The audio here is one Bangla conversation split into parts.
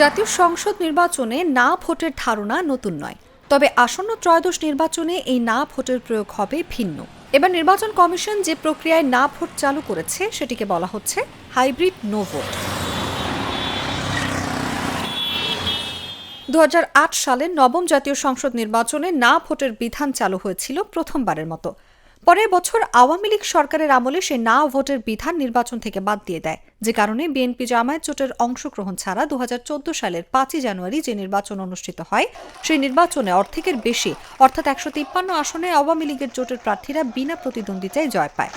জাতীয় সংসদ নির্বাচনে না ভোটের ধারণা নতুন নয়, তবে আসন্ন ত্রয়োদশ নির্বাচনে এই না ভোটের প্রয়োগ হবে ভিন্ন। এবার নির্বাচন কমিশন যে প্রক্রিয়ায় না ভোট চালু করেছে সেটিকে বলা হচ্ছে হাইব্রিড নো ভোট। 2008 সালে নবম জাতীয় সংসদ নির্বাচনে না ভোটের বিধান চালু হয়েছিল প্রথমবারের মতো। পরের বছর আওয়ামী লীগ সরকারের আমলে সেই না ভোটের বিধান নির্বাচন থেকে বাদ দিয়ে দেয়, যে কারণে বিএনপি জামায়াত জোটের অংশগ্রহণ ছাড়া 2014 সালের 5 জানুয়ারি যে নির্বাচন অনুষ্ঠিত হয় সেই নির্বাচনে অর্ধেকের বেশি অর্থাৎ 153 আসনে আওয়ামী লীগের জোটের প্রার্থীরা বিনা প্রতিদ্বন্দ্বিতায় জয় পায়।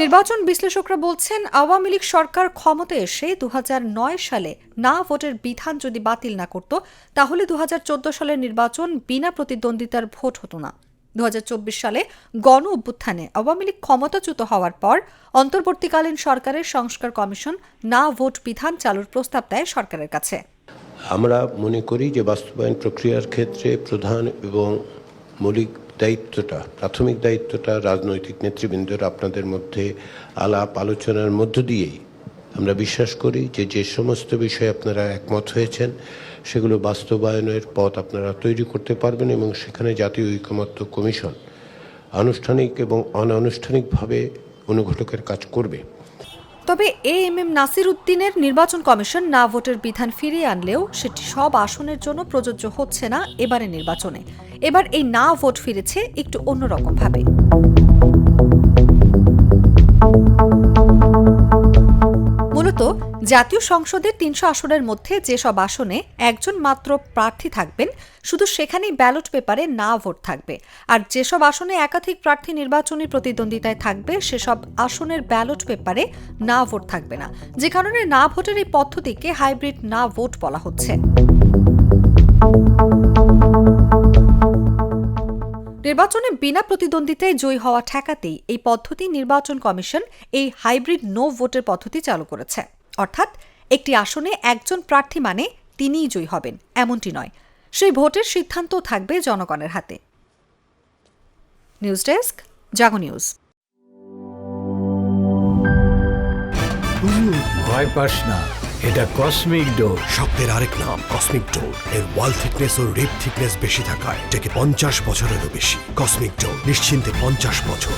নির্বাচন বিশ্লেষকরা বলছেন, আওয়ামী লীগ সরকার ক্ষমতায় এসে 2009 সালে না ভোটের বিধান যদি বাতিল না করত, তাহলে 2014 সালের নির্বাচন বিনা প্রতিদ্বন্দ্বিতার ভোট হতো না। 2024 সালে গণ অভ্যুত্থানে আওয়ামী লীগ ক্ষমতাচ্যুত হওয়ার পর অন্তর্বর্তীকালীন সরকারের সংস্কার কমিশন না ভোট বিধান চালুর প্রস্তাব দেয় সরকারের কাছে। আমরা মনে করি যে বাস্তবায়ন প্রক্রিয়ার ক্ষেত্রে প্রধান এবং মৌলিক দায়িত্বটা, প্রাথমিক দায়িত্বটা রাজনৈতিক নেতৃবৃন্দের আপনাদের মধ্যে আলাপ আলোচনার মধ্য দিয়েই আমরা বিশ্বাস করি যে সমস্ত বিষয়ে আপনারা একমত হয়েছেন সেগুলো বাস্তবায়নের পথ আপনারা তৈরি করতে পারবেন এবং সেখানে জাতীয় ঐকমত্য কমিশন আনুষ্ঠানিক এবং অনানুষ্ঠানিকভাবে অনুঘটকের কাজ করবে। তবে এএমএম নাসির উদ্দিনের নির্বাচন কমিশন না ভোটের বিধান ফিরিয়ে আনলেও সেটি সব আসনের জন্য প্রযোজ্য হচ্ছে না এবারের নির্বাচনে। এবার এই না ভোট ফিরেছে একটু অন্যরকমভাবে। মূলত জাতীয় সংসদের 300 আসনের মধ্যে যেসব আসনে একজন মাত্র প্রার্থী থাকবেন, শুধু সেখানেই ব্যালট পেপারে না ভোট থাকবে। আর যেসব আসনে একাধিক প্রার্থী নির্বাচনী প্রতিদ্বন্দ্বিতায় থাকবে সেসব আসনের ব্যালট পেপারে না ভোট থাকবে না, যে কারণে না ভোটের এই পদ্ধতিকে হাইব্রিড না ভোট বলা হচ্ছে। নির্বাচনে বিনা প্রতিদ্বন্দ্বিতায় জয়ী হওয়া ঠেকাতেই এই পদ্ধতি নির্বাচন কমিশন এই হাইব্রিড নো ভোটের পদ্ধতি চালু করেছে। অর্থাৎ একটি আসনে একজন প্রার্থী মানে তিনিই জয়ী হবেন এমনটি নয়, সেই ভোটের সিদ্ধান্ত থাকবে জনগণের হাতে। নিউজ ডেস্ক, জাগো নিউজ। ভয় পাস না, এটা কসমিক ডোর। শব্দের আরেক নাম কসমিক ডোর। এর ওয়াল থিকনেস ও রিপ থিকনেস বেশি থাকায় এটাকে 50 বছরেরও বেশি। কসমিক ডোর, নিশ্চিন্তে 50 বছর।